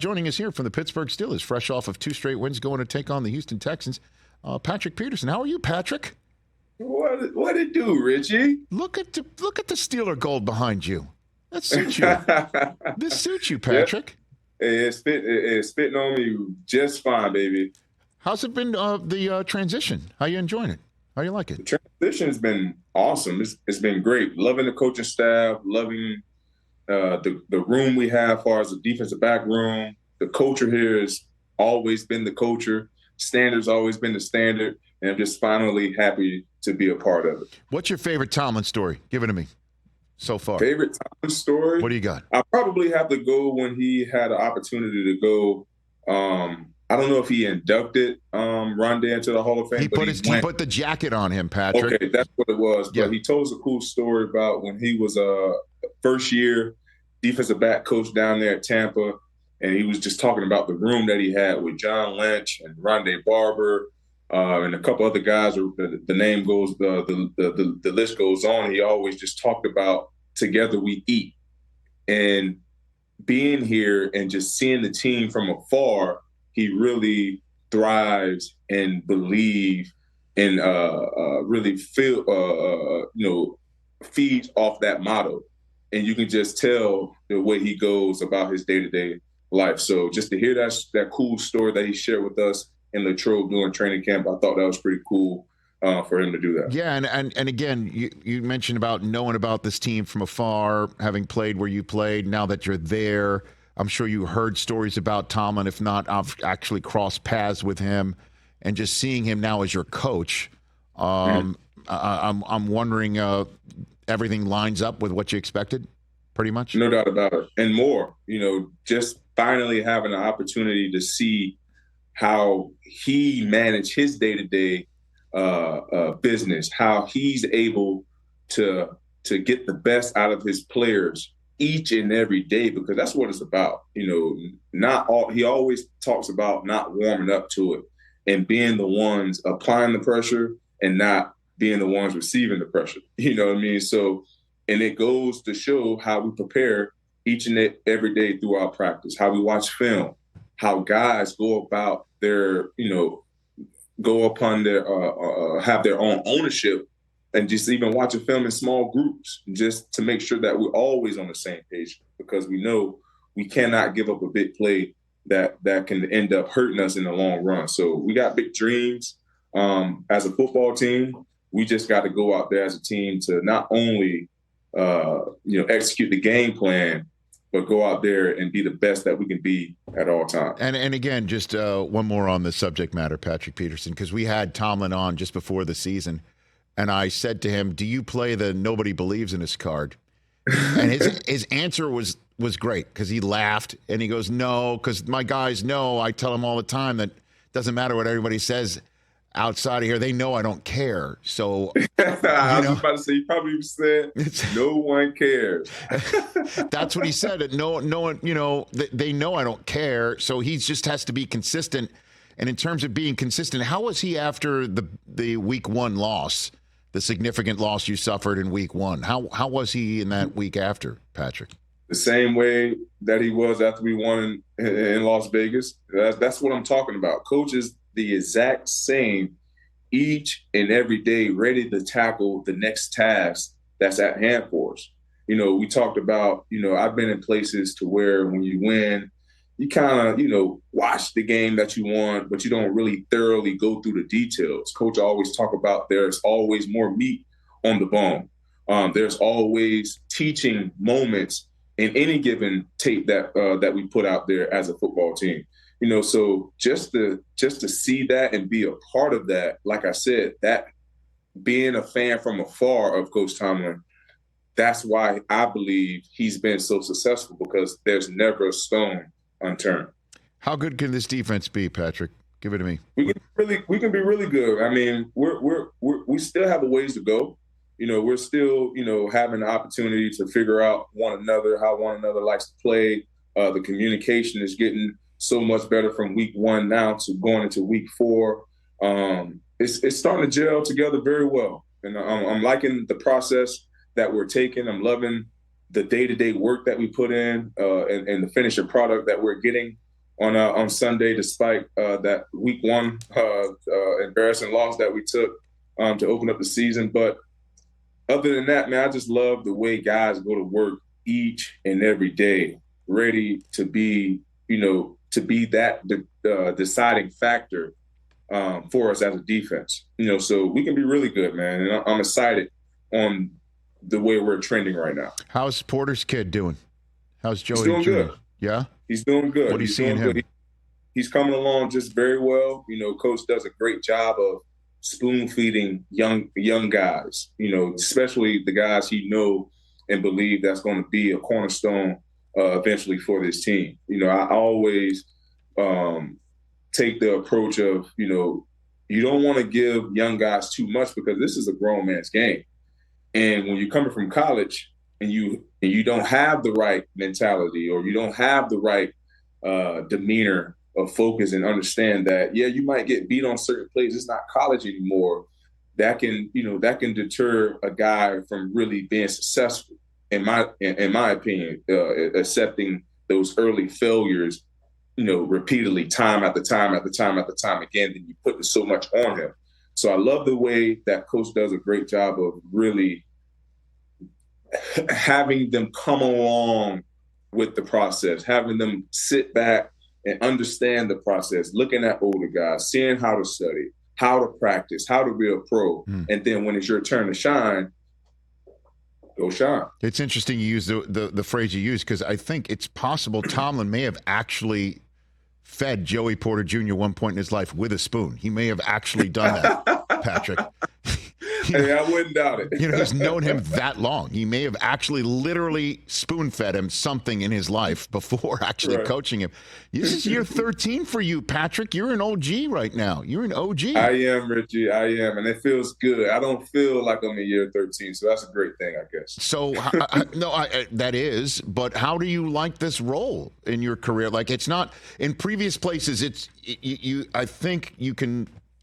Joining us here from the Pittsburgh Steelers, fresh off of 2 straight wins, going to take on the Houston Texans, Patrick Peterson. How are you, Patrick? What it do, Richie? Look at the Steeler gold behind you. That suits you. This suits you, Patrick. Yep. It's fitting on me just fine, baby. How's it been, the transition? How you enjoying it? How you like it? The transition's been awesome. It's been great. Loving the coaching staff, loving the room we have as far as the defensive back room. The culture here has always been the culture. Standard's always been the standard. And I'm just finally happy to be a part of it. What's your favorite Tomlin story? Give it to me so far. Favorite Tomlin story? What do you got? I probably have to go when he had an opportunity to go. I don't know if he inducted Rondé into the Hall of Fame. He put the jacket on him, Patrick. Okay, that's what it was. Yeah. But he told us a cool story about when he was a first-year defensive back coach down there at Tampa, and he was just talking about the room that he had with John Lynch and Rondé Barber and a couple other guys. The name goes, the list goes on. He always just talked about together we eat, and being here and just seeing the team from afar. He really thrives and believe and really feel feeds off that motto, and you can just tell the way he goes about his day-to-day life. So just to hear that cool story that he shared with us in Latrobe during training camp, I thought that was pretty cool for him to do that. Yeah, and again, you mentioned about knowing about this team from afar, having played where you played. Now that you're there, I'm sure you heard stories about Tomlin. If not, I've actually crossed paths with him, and just seeing him now as your coach, I'm wondering, everything lines up with what you expected, pretty much. No doubt about it, and more. Just finally having an opportunity to see how he managed his day-to-day business, how he's able to get the best out of his players each and every day, because that's what it's about. He always talks about not warming up to it and being the ones applying the pressure and not being the ones receiving the pressure. You know what I mean? So, and it goes to show how we prepare each and every day through our practice, how we watch film, how guys go about their, go upon their, have their own ownership, and just even watching film in small groups, just to make sure that we're always on the same page, because we know we cannot give up a big play that can end up hurting us in the long run. So we got big dreams as a football team. We just got to go out there as a team to not only execute the game plan, but go out there and be the best that we can be at all times. And again, just one more on the subject matter, Patrick Peterson, because we had Tomlin on just before the season, and I said to him, "Do you play the nobody believes in us card?" And his answer was great, because he laughed and he goes, "No, because my guys know. I tell them all the time that it doesn't matter what everybody says outside of here. They know I don't care." So I was about to say, you probably said, "No one cares." That's what he said. That no one, they know I don't care. So he just has to be consistent. And in terms of being consistent, how was he after the week one loss, the significant loss you suffered in week one? How was he in that week after, Patrick? The same way that he was after we won in Las Vegas. That's what I'm talking about. Coach is the exact same each and every day, ready to tackle the next task that's at hand for us. We talked about, I've been in places to where when you win, you kind of, watch the game that you won, but you don't really thoroughly go through the details. Coach always talk about there's always more meat on the bone. There's always teaching moments in any given tape that we put out there as a football team. So just to see that and be a part of that, like I said, that being a fan from afar of Coach Tomlin, that's why I believe he's been so successful, because there's never a stone unturned. How good can this defense be, Patrick? Give it to me. We can be really good. I mean, we still have a ways to go. We're still, having the opportunity to figure out one another, how one another likes to play. The communication is getting so much better from week one now to going into week 4. It's starting to gel together very well. And I'm liking the process that we're taking. I'm loving the day-to-day work that we put in and the finished product that we're getting. on Sunday, despite that week one embarrassing loss that we took to open up the season. But other than that, man, I just love the way guys go to work each and every day, ready to be, that deciding factor for us as a defense. So we can be really good, man. And I'm excited on the way we're trending right now. How's Porter's kid doing? How's Joey? He's doing Jr.? good. Yeah? He's doing good. What are you seeing him? He's coming along just very well. Coach does a great job of spoon feeding young guys, especially the guys he know and believe that's going to be a cornerstone eventually for this team. I always take the approach of, you don't want to give young guys too much because this is a grown man's game. And when you're coming from college and you don't have the right mentality or you don't have the right demeanor of focus and understand that, yeah, you might get beat on certain plays. It's not college anymore. That can deter a guy from really being successful. In my opinion, accepting those early failures, repeatedly, time after time after time after time again, then you put so much on him. So I love the way that coach does a great job of really having them come along with the process, having them sit back and understand the process, looking at older guys, seeing how to study, how to practice, how to be a pro. And then when it's your turn to shine, go shine. It's interesting you use the phrase you use because I think it's possible Tomlin may have actually fed Joey Porter Jr. one point in his life with a spoon. He may have actually done that, Patrick. Hey, I wouldn't doubt it. He's known him that long. He may have actually literally spoon-fed him something in his life before actually coaching him. This is year 13 for you, Patrick. You're an OG right now. You're an OG. I am, Richie. I am, and it feels good. I don't feel like I'm in year 13, so that's a great thing, I guess. So, that is, but how do you like this role in your career? Like, it's not, in previous places, I think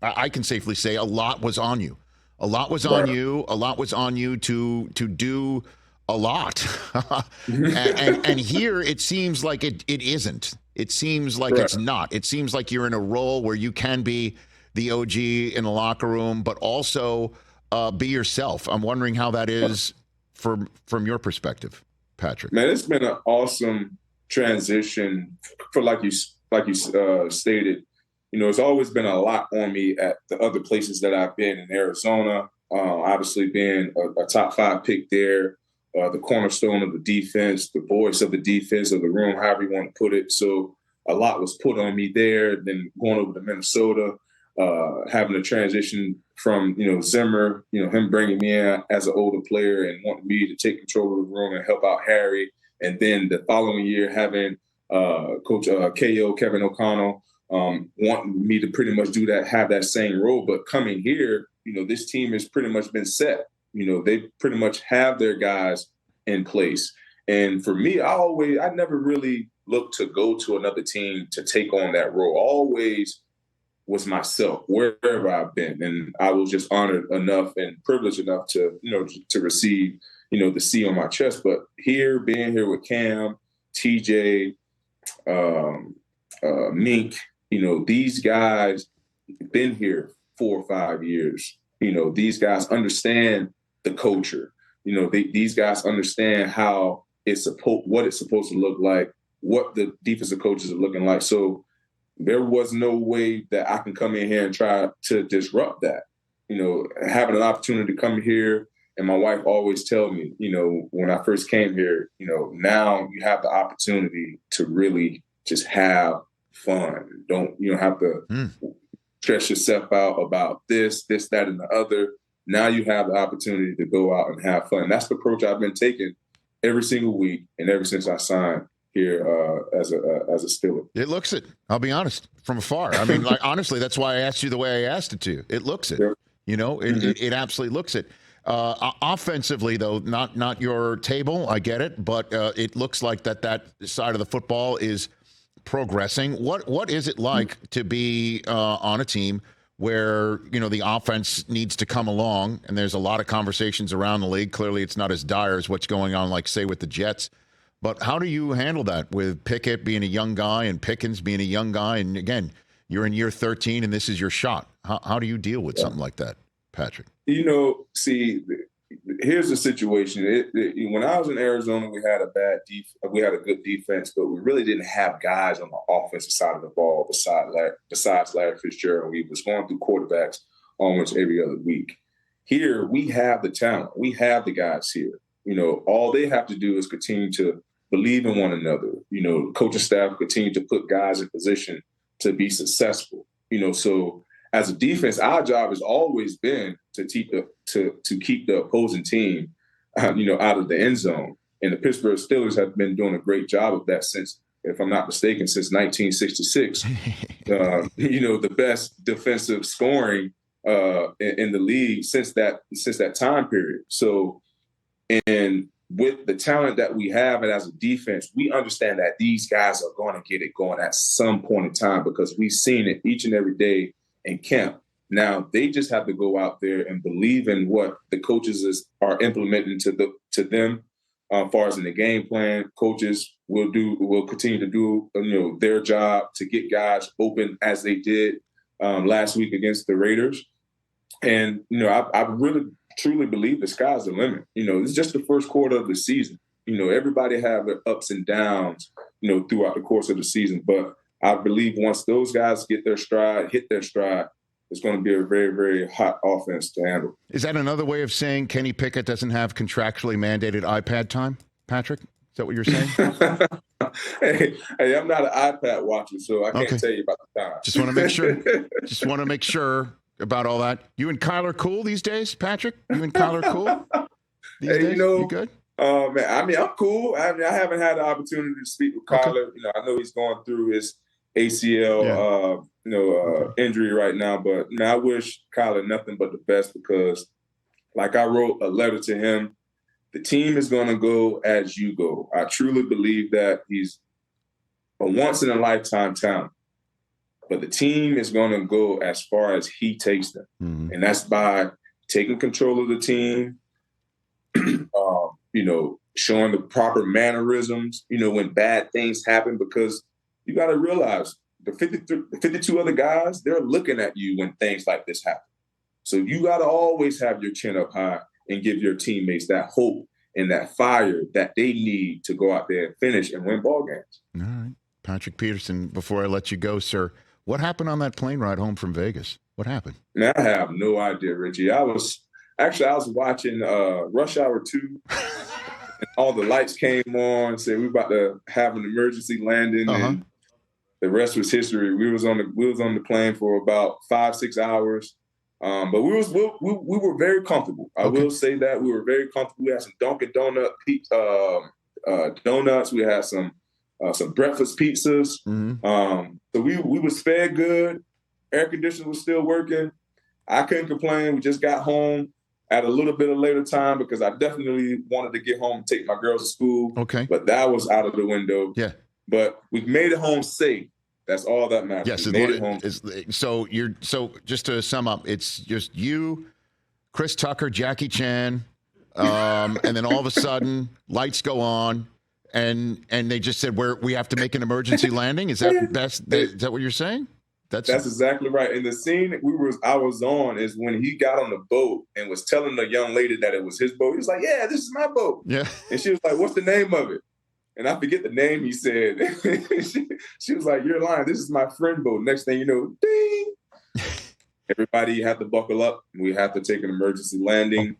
I can safely say a lot was on you. A lot was on you. A lot was on you to do a lot. and here it seems like it isn't. It seems like it's not. It seems like you're in a role where you can be the OG in the locker room, but also be yourself. I'm wondering how that is from your perspective, Patrick. Man, it's been an awesome transition for like you stated. It's always been a lot on me at the other places that I've been in Arizona, obviously being a top 5 pick there, the cornerstone of the defense, the voice of the defense of the room, however you want to put it. So a lot was put on me there. Then going over to Minnesota, having a transition from, Zimmer, him bringing me in as an older player and wanting me to take control of the room and help out Harry. And then the following year having Coach KO, Kevin O'Connell, wanting me to pretty much do that, have that same role. But coming here, this team has pretty much been set. They pretty much have their guys in place. And for me, I never really looked to go to another team to take on that role. Always was myself wherever I've been. And I was just honored enough and privileged enough to, to receive, the C on my chest. But being here with Cam, TJ, Mink, these guys been here 4 or 5 years. These guys understand the culture. These guys understand how what it's supposed to look like, what the defensive coaches are looking like. So there was no way that I can come in here and try to disrupt that. Having an opportunity to come here, and my wife always tell me, when I first came here, now you have the opportunity to really just have fun. You don't have to stress yourself out about this, that, and the other. Now you have the opportunity to go out and have fun. That's the approach I've been taking every single week and ever since I signed here as a Steeler. It looks it. I'll be honest, from afar. I mean, honestly, that's why I asked you the way I asked it to you. It looks it. Yep. It absolutely looks it. Offensively, though, not your table. I get it, but it looks like that side of the football is progressing. What is it like to be on a team where the offense needs to come along, and there's a lot of conversations around the league. Clearly, it's not as dire as what's going on, like say with the Jets. But how do you handle that with Pickett being a young guy and Pickens being a young guy? And again, you're in year 13 and this is your shot. How do you deal with something like that, Patrick? See, here's the situation. When I was in Arizona, we had a good defense, but we really didn't have guys on the offensive side of the ball besides Larry Fitzgerald. We was going through quarterbacks almost every other week. Here, we have the talent. We have the guys here. All they have to do is continue to believe in one another. The coaching staff continue to put guys in position to be successful. So as a defense, our job has always been to keep the opposing team, out of the end zone. And the Pittsburgh Steelers have been doing a great job of that since, if I'm not mistaken, since 1966. The best defensive scoring in the league since that time period. So, and with the talent that we have and as a defense, we understand that these guys are going to get it going at some point in time because we've seen it each and every day in camp. Now, they just have to go out there and believe in what the coaches are implementing to them as far as in the game plan. Coaches will continue to do their job to get guys open as they did last week against the Raiders. And, I really truly believe the sky's the limit. It's just the first quarter of the season. Everybody have their ups and downs, throughout the course of the season. But I believe once those guys hit their stride, it's going to be a very, very hot offense to handle. Is that another way of saying Kenny Pickett doesn't have contractually mandated iPad time, Patrick? Is that what you're saying? hey, I'm not an iPad watcher, so I can't tell you about the time. Just want to make sure about all that. You and Kyler cool these days, Patrick? You and Kyler cool these days? You good? Man, I'm cool. I haven't had the opportunity to speak with Kyler. I know he's going through his ACL, injury right now, but I wish Kyler nothing but the best because, like I wrote a letter to him, the team is going to go as you go. I truly believe that he's a once-in-a-lifetime talent. But the team is going to go as far as he takes them. Mm-hmm. And that's by taking control of the team, showing the proper mannerisms, when bad things happen, because you got to realize the 52 other guys, they're looking at you when things like this happen. So you got to always have your chin up high and give your teammates that hope and that fire that they need to go out there and finish and win ball games. All right. Patrick Peterson, before I let you go, sir, what happened on that plane ride home from Vegas? What happened? Man, I have no idea, Richie. I was watching Rush Hour 2. And all the lights came on, said we about to have an emergency landing, and the rest was history. We was on the plane for about 5-6 hours, but we were very comfortable. I will say that we were very comfortable. We had some Dunkin' donuts. We had some breakfast pizzas. Mm-hmm. So we was fed good. Air conditioning was still working. I couldn't complain. We just got home at a little bit of later time because I definitely wanted to get home and take my girls to school. Okay. But that was out of the window. Yeah. But we made it home safe. That's all that matters. Yes. We made it home. So just to sum up, it's just you, Chris Tucker, Jackie Chan, and then all of a sudden lights go on and they just said we have to make an emergency landing. Is that what you're saying? That's exactly right. And the scene I was on is when he got on the boat and was telling the young lady that it was his boat. He was like, "Yeah, this is my boat." Yeah. And she was like, "What's the name of it?" And I forget the name he said. she was like, "You're lying. This is my friend boat." Next thing you know, ding. Everybody had to buckle up. We have to take an emergency landing.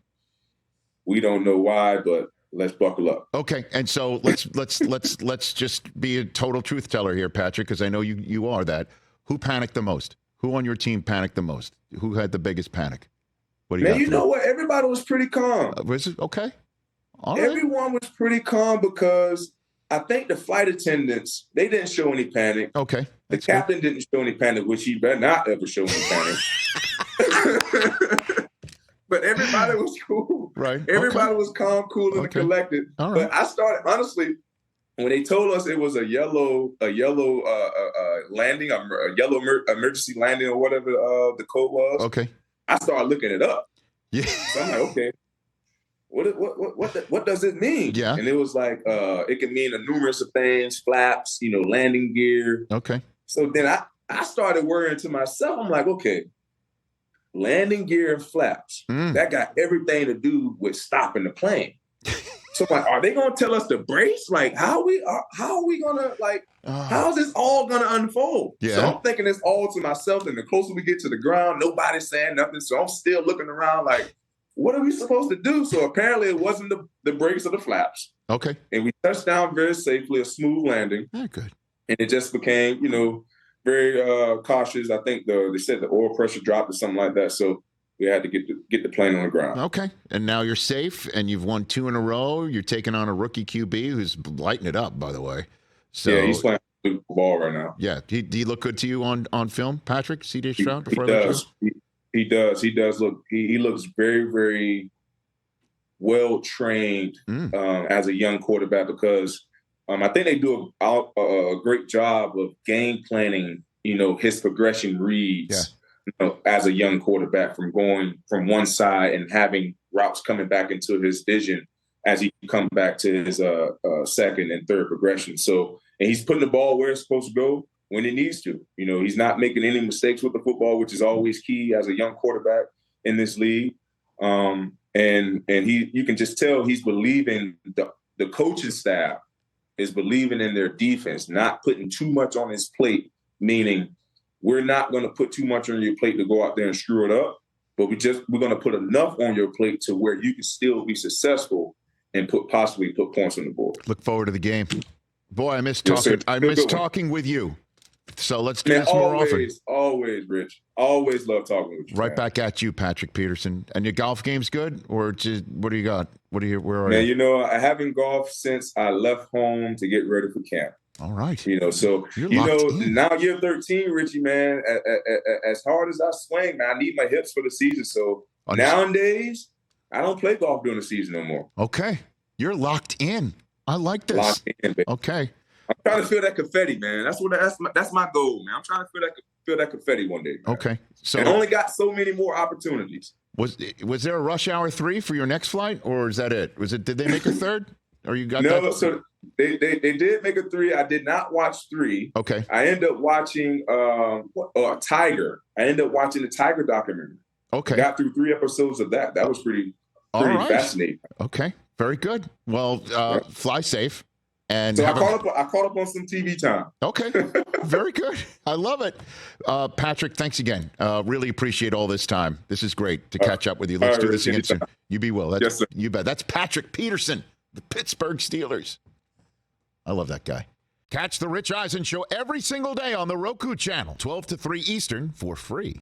We don't know why, but let's buckle up. Okay, and so let's just be a total truth teller here, Patrick, because I know you are that. Who panicked the most? Who on your team panicked the most? Who had the biggest panic? What do you Man, you know what? Everybody was pretty calm. Was it okay? All right. Everyone was pretty calm because I think the flight attendants, they didn't show any panic. Okay. The captain didn't show any panic, which he better not ever show any panic. But everybody was cool. Right. Everybody was calm, cool, and collected. All right. But I started, honestly, when they told us it was a yellow landing, a yellow emergency landing or whatever the code was. Okay. I started looking it up. Yeah. So I'm like, okay. what does it mean? Yeah. And it was like, it can mean a numerous of things, flaps, landing gear. Okay. So then I started worrying to myself. I'm like, okay, landing gear and flaps, that got everything to do with stopping the plane. So I'm like, are they going to tell us to brace? Like, how are we going to, like, how is this all going to unfold? Yeah. So I'm thinking this all to myself, and the closer we get to the ground, nobody's saying nothing. So I'm still looking around like, what are we supposed to do? So apparently it wasn't the brakes or the flaps. Okay. And we touched down very safely, a smooth landing. Very good. And it just became, very cautious. I think they said the oil pressure dropped or something like that. So we had to get the plane on the ground. Okay. And now you're safe, and you've won 2 in a row. You're taking on a rookie QB who's lighting it up, by the way. So, yeah, he's playing the ball right now. Yeah. Did he look good to you on film, Patrick, CJ Stroud? He does. He does look. He looks very, very well trained as a young quarterback, because I think they do a great job of game planning. His progression reads. Yeah. As a young quarterback, from going from one side and having routes coming back into his vision as he comes back to his second and third progression. So, and he's putting the ball where it's supposed to go when it needs to. He's not making any mistakes with the football, which is always key as a young quarterback in this league. And you can just tell he's believing, the coaching staff is believing in their defense, not putting too much on his plate, meaning we're not going to put too much on your plate to go out there and screw it up, but we're going to put enough on your plate to where you can still be successful and possibly put points on the board. Look forward to the game. Boy, I miss talking. I miss talking with you. So let's do this more often. Always, Rich. Always love talking with you. Right back at you, Patrick Peterson. And your golf game's good, or just, what do you got? Where are you? I haven't golfed since I left home to get ready for camp. All right. So now year 13, Richie, man. As hard as I swing, man, I need my hips for the season. So nowadays, I don't play golf during the season no more. Okay, you're locked in. I like this. Locked in, baby. Okay. I'm trying to feel that confetti, man. That's my goal, man. I'm trying to feel that confetti one day, man. Okay. So, and only got so many more opportunities. Was there a rush hour 3 for your next flight, or is that it? Did they make a third? Or you got no? That? So they did make a 3. I did not watch 3. Okay. I ended up watching Tiger. I ended up watching the Tiger documentary. Okay. Got through 3 episodes of that. That was pretty fascinating. Okay. Very good. Well, fly safe. And so I caught up on some TV time. Okay. Very good. I love it. Patrick, thanks again. Really appreciate all this time. This is great to catch up with you. Let's do this again soon. You be well. Yes, sir. You bet. That's Patrick Peterson, the Pittsburgh Steelers. I love that guy. Catch the Rich Eisen Show every single day on the Roku channel, 12 to 3 Eastern, for free.